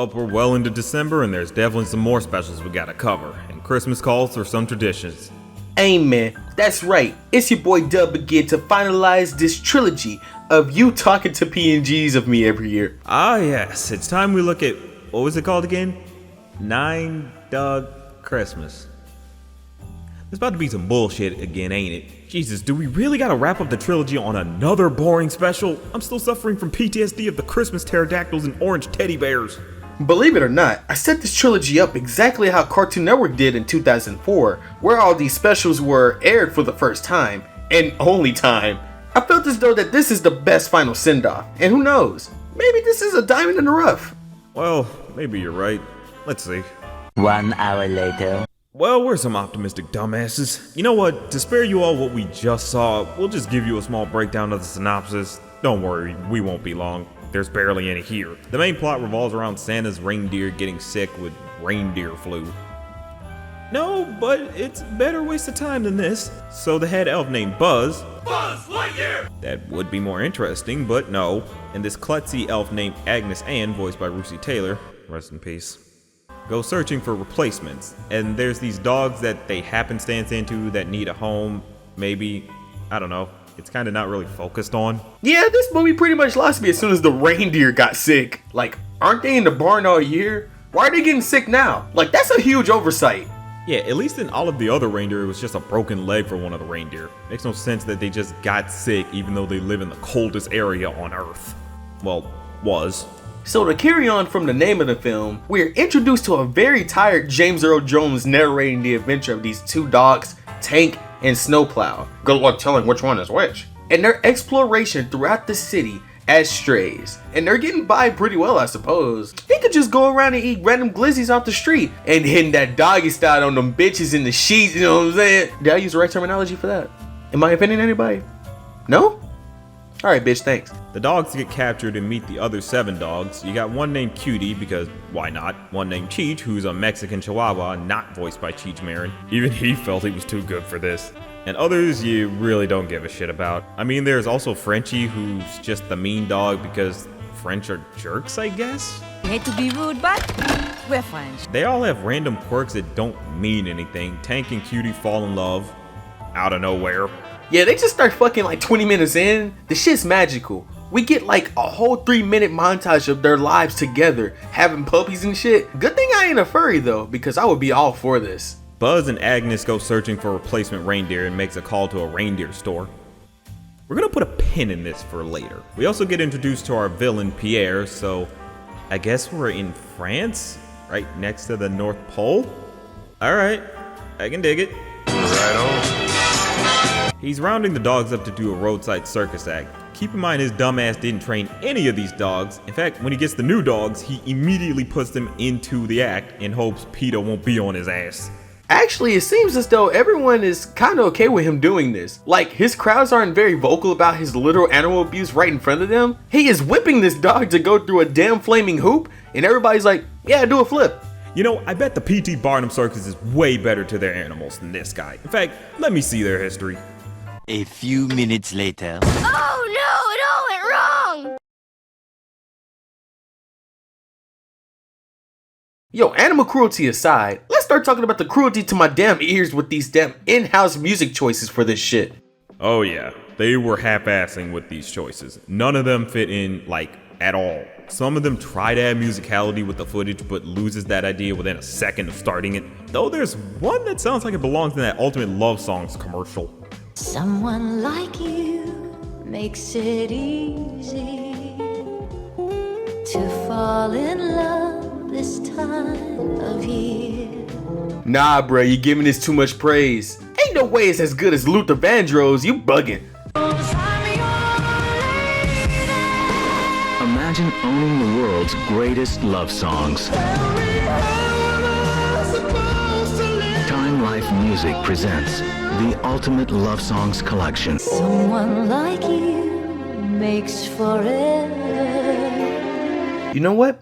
Well, we're well into December and there's definitely some more specials we gotta cover, and Christmas calls for some traditions. Amen. That's right. It's your boy Dub again to finalize this trilogy of you talking to PNGs of me every year. Ah yes, it's time we look at, what was it called again? 9 Dog Christmas. There's about to be some bullshit again, ain't it? Jesus, do we really gotta wrap up the trilogy on another boring special? I'm still suffering from PTSD of the Christmas pterodactyls and orange teddy bears. Believe it or not, I set this trilogy up exactly how Cartoon Network did in 2004, where all these specials were aired for the first time, and only time. I felt as though that this is the best final send-off, and who knows, maybe this is a diamond in the rough. Well, maybe you're right. Let's see. 1 hour later. Well, we're some optimistic dumbasses. You know what, to spare you all what we just saw, we'll just give you a small breakdown of the synopsis. Don't worry, we won't be long. There's barely any here. The main plot revolves around Santa's reindeer getting sick with reindeer flu. No, but it's a better waste of time than this. So the head elf named Buzz Lightyear! That would be more interesting, but no. And this klutzy elf named Agnes Ann, voiced by Russi Taylor, rest in peace, go searching for replacements. And there's these dogs that they happenstance into that need a home, maybe, I don't know. It's kind of not really focused on. Yeah, this movie pretty much lost me as soon as the reindeer got sick. Like, aren't they in the barn all year? Why are they getting sick now? Like, that's a huge oversight. Yeah, at least in all of the other reindeer, it was just a broken leg for one of the reindeer. Makes no sense that they just got sick even though they live in the coldest area on Earth. Well, was. So to carry on from the name of the film, we're introduced to a very tired James Earl Jones narrating the adventure of these two dogs, Tank and Snowplow. Good luck telling which one is which. And their exploration throughout the city as strays. And they're getting by pretty well, I suppose. They could just go around and eat random glizzies off the street and hitting that doggy style on them bitches in the sheets, you know what I'm saying? Did I use the right terminology for that? Am I offending anybody? No? Alright, bitch, thanks. The dogs get captured and meet the other 7 dogs. You got one named Cutie, because why not? One named Cheech, who's a Mexican Chihuahua, not voiced by Cheech Marin. Even he felt he was too good for this. And others you really don't give a shit about. I mean, there's also Frenchie, who's just the mean dog because French are jerks, I guess? I hate to be rude, but we're French. They all have random quirks that don't mean anything. Tank and Cutie fall in love out of nowhere. Yeah, they just start fucking like 20 minutes in. The shit's magical. We get like a whole 3-minute montage of their lives together, having puppies and shit. Good thing I ain't a furry though, because I would be all for this. Buzz and Agnes go searching for replacement reindeer and makes a call to a reindeer store. We're gonna put a pin in this for later. We also get introduced to our villain, Pierre, so I guess we're in France? Right next to the North Pole? Alright, I can dig it. Right on. He's rounding the dogs up to do a roadside circus act. Keep in mind his dumbass didn't train any of these dogs. In fact, when he gets the new dogs, he immediately puts them into the act in hopes PETA won't be on his ass. Actually, it seems as though everyone is kind of okay with him doing this. Like, his crowds aren't very vocal about his literal animal abuse right in front of them. He is whipping this dog to go through a damn flaming hoop, and everybody's like, yeah, do a flip. You know, I bet the P.T. Barnum Circus is way better to their animals than this guy. In fact, let me see their history. A few minutes later. Oh no, it all went wrong! Yo, animal cruelty aside, let's start talking about the cruelty to my damn ears with these damn in-house music choices for this shit. Oh yeah, they were half-assing with these choices. None of them fit in, like, at all. Some of them try to add musicality with the footage, but loses that idea within a second of starting it. Though there's one that sounds like it belongs in that Ultimate Love Songs commercial. Someone like you makes it easy to fall in love this time of year. Nah, bruh, you giving this too much praise. Ain't no way it's as good as Luther Vandross, you bugging. Imagine owning the world's greatest love songs. Time Life Music presents the Ultimate Love Songs Collection. Someone like you makes forever. You know what?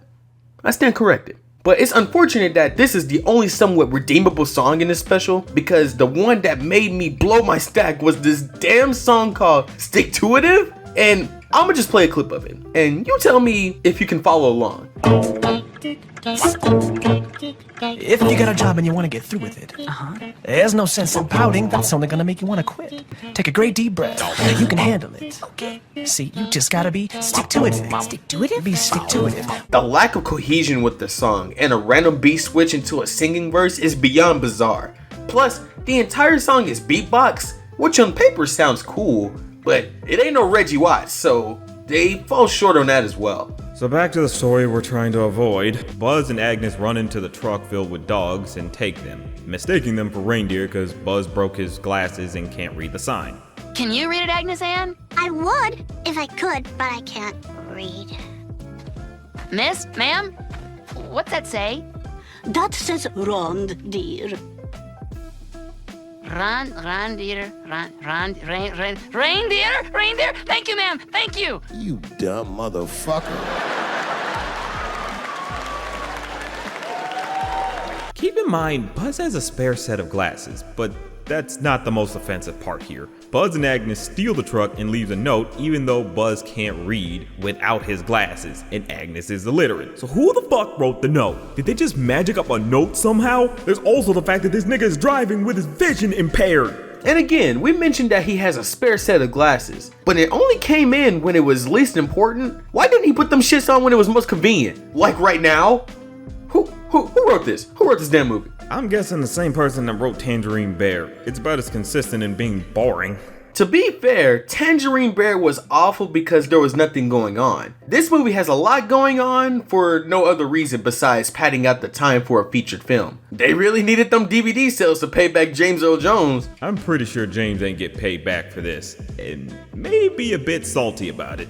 I stand corrected. But it's unfortunate that this is the only somewhat redeemable song in this special, because the one that made me blow my stack was this damn song called Stick-to-itive, and I'ma just play a clip of it, and you tell me if you can follow along. If you got a job and you want to get through with it, there's no sense in pouting. That's only gonna make you want to quit. Take a great deep breath. You can handle it. Okay. See, you just gotta be stick-to-it. Stick-to-it? Be stick-to-it. The lack of cohesion with the song and a random beat switch into a singing verse is beyond bizarre. Plus, the entire song is beatbox, which on paper sounds cool, but it ain't no Reggie Watts, so they fall short on that as well. So back to the story we're trying to avoid. Buzz and Agnes run into the truck filled with dogs and take them, mistaking them for reindeer because Buzz broke his glasses and can't read the sign. Can you read it, Agnes Ann? I would if I could, but I can't read. Miss, ma'am? What's that say? That says reindeer. Reindeer. Reindeer? Thank you, ma'am. Thank you. You dumb motherfucker. Keep in mind, Buzz has a spare set of glasses, but that's not the most offensive part here. Buzz and Agnes steal the truck and leaves a note even though Buzz can't read without his glasses, and Agnes is illiterate. So who the fuck wrote the note? Did they just magic up a note somehow? There's also the fact that this nigga is driving with his vision impaired. And again, we mentioned that he has a spare set of glasses, but it only came in when it was least important. Why didn't he put them shits on when it was most convenient? Like right now? Who wrote this? Who wrote this damn movie? I'm guessing the same person that wrote Tangerine Bear. It's about as consistent in being boring. To be fair, Tangerine Bear was awful because there was nothing going on. This movie has a lot going on for no other reason besides padding out the time for a featured film. They really needed them DVD sales to pay back James Earl Jones. I'm pretty sure James ain't get paid back for this, and may be a bit salty about it.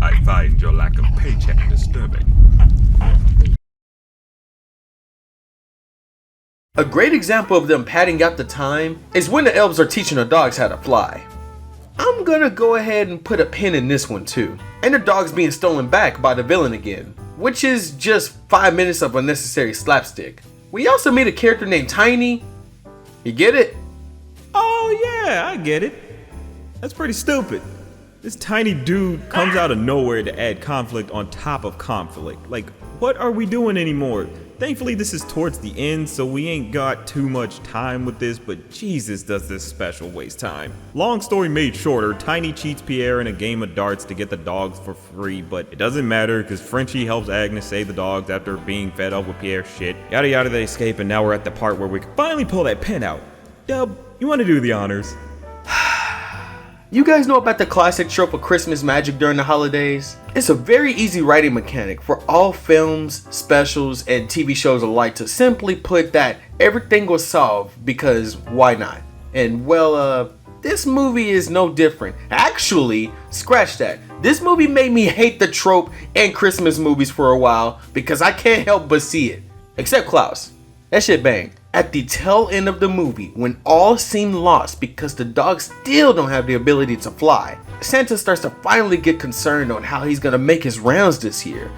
I find your lack of paycheck disturbing. A great example of them padding out the time is when the elves are teaching the dogs how to fly. I'm gonna go ahead and put a pin in this one too. And the dog's being stolen back by the villain again, which is just 5 minutes of unnecessary slapstick. We also meet a character named Tiny. You get it? Oh yeah, I get it. That's pretty stupid. This tiny dude comes out of nowhere to add conflict on top of conflict. Like, what are we doing anymore? Thankfully, this is towards the end, so we ain't got too much time with this, but Jesus, does this special waste time. Long story made shorter, Tiny cheats Pierre in a game of darts to get the dogs for free, but it doesn't matter because Frenchie helps Agnes save the dogs after being fed up with Pierre's shit. Yada yada, they escape, and now we're at the part where we can finally pull that pen out. Dub, you want to do the honors? You guys know about the classic trope of Christmas magic during the holidays? It's a very easy writing mechanic for all films, specials, and TV shows alike to simply put that everything was solved because why not? And well, this movie is no different. Actually, scratch that. This movie made me hate the trope and Christmas movies for a while because I can't help but see it. Except Klaus. That shit bang. At the tail end of the movie, when all seem lost because the dogs still don't have the ability to fly, Santa starts to finally get concerned on how he's gonna make his rounds this year.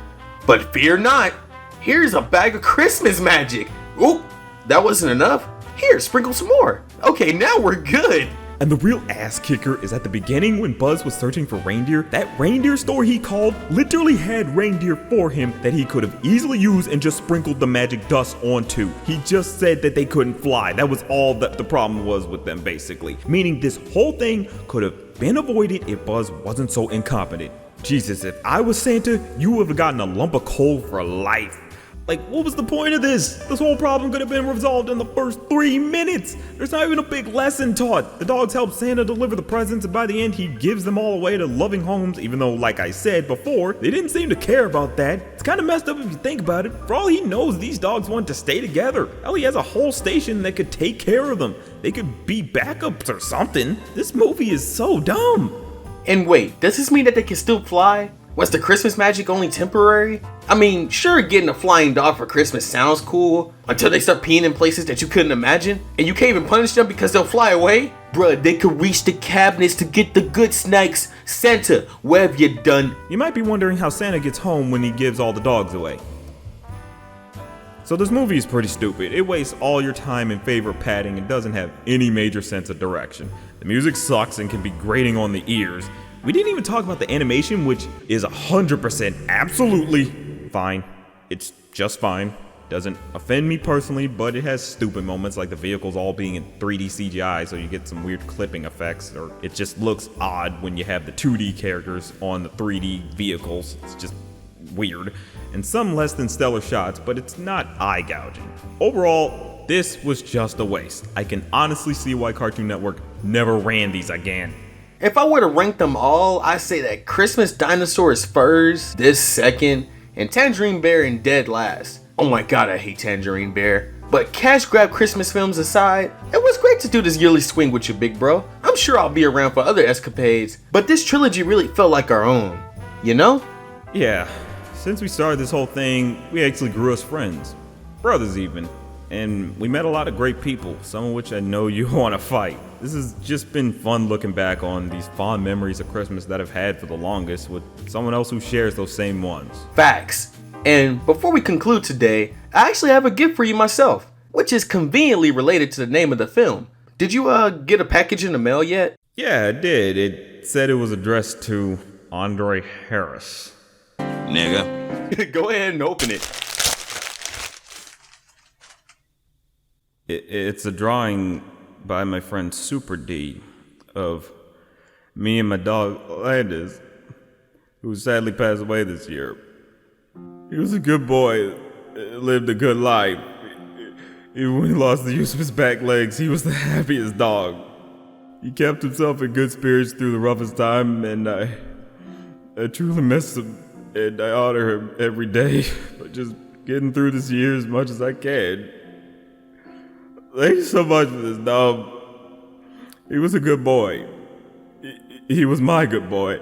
But fear not, here's a bag of Christmas magic. Oop, that wasn't enough? Here, sprinkle some more. Okay, now we're good. And the real ass kicker is at the beginning when Buzz was searching for reindeer, that reindeer store he called literally had reindeer for him that he could have easily used and just sprinkled the magic dust onto. He just said that they couldn't fly. That was all that the problem was with them basically. Meaning this whole thing could have been avoided if Buzz wasn't so incompetent. Jesus, if I was Santa, you would have gotten a lump of coal for life. Like, what was the point of this? This whole problem could have been resolved in the first 3 minutes. There's not even a big lesson taught. The dogs help Santa deliver the presents, and by the end, he gives them all away to loving homes, even though, like I said before, they didn't seem to care about that. It's kind of messed up if you think about it. For all he knows, these dogs want to stay together. Hell, he has a whole station that could take care of them. They could be backups or something. This movie is so dumb. And wait, does this mean that they can still fly? Was the Christmas magic only temporary? I mean, sure, getting a flying dog for Christmas sounds cool until they start peeing in places that you couldn't imagine, and you can't even punish them because they'll fly away? Bruh, they could reach the cabinets to get the good snacks. Santa, what have you done? You might be wondering how Santa gets home when he gives all the dogs away. So this movie is pretty stupid. It wastes all your time in favor of padding and doesn't have any major sense of direction. The music sucks and can be grating on the ears. We didn't even talk about the animation, which is 100% absolutely fine. It's just fine. Doesn't offend me personally, but it has stupid moments like the vehicles all being in 3D CGI, so you get some weird clipping effects, or it just looks odd when you have the 2D characters on the 3D vehicles. It's just weird. And some less than stellar shots, but it's not eye-gouging. Overall, this was just a waste. I can honestly see why Cartoon Network never ran these again. If I were to rank them all, I say that Christmas Dinosaur is first, this second, and Tangerine Bear in dead last. Oh my god, I hate Tangerine Bear. But cash grab Christmas films aside, it was great to do this yearly swing with you, big bro. I'm sure I'll be around for other escapades, but this trilogy really felt like our own, you know? Yeah, since we started this whole thing, we actually grew as friends. Brothers even. And we met a lot of great people, some of which I know you want to fight. This has just been fun looking back on these fond memories of Christmas that I've had for the longest with someone else who shares those same ones. Facts. And before we conclude today, I actually have a gift for you myself, which is conveniently related to the name of the film. Did you get a package in the mail yet? Yeah, I did. It said it was addressed to Andre Harris. Nigga. Go ahead and open it. It's a drawing by my friend Super D of me and my dog Landis, who sadly passed away this year. He was a good boy, lived a good life. Even when he lost the use of his back legs, he was the happiest dog. He kept himself in good spirits through the roughest time, and I truly miss him, and I honor him every day for just getting through this year as much as I can. Thank you so much for this, dog. He was a good boy. He was my good boy.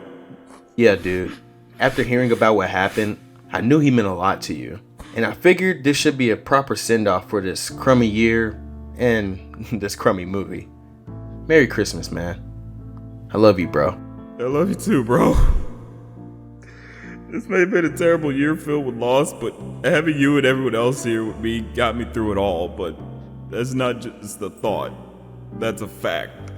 Yeah, dude. After hearing about what happened, I knew he meant a lot to you. And I figured this should be a proper send-off for this crummy year and this crummy movie. Merry Christmas, man. I love you, bro. I love you too, bro. This may have been a terrible year filled with loss, but having you and everyone else here with me got me through it all. But that's not just a thought. That's a fact.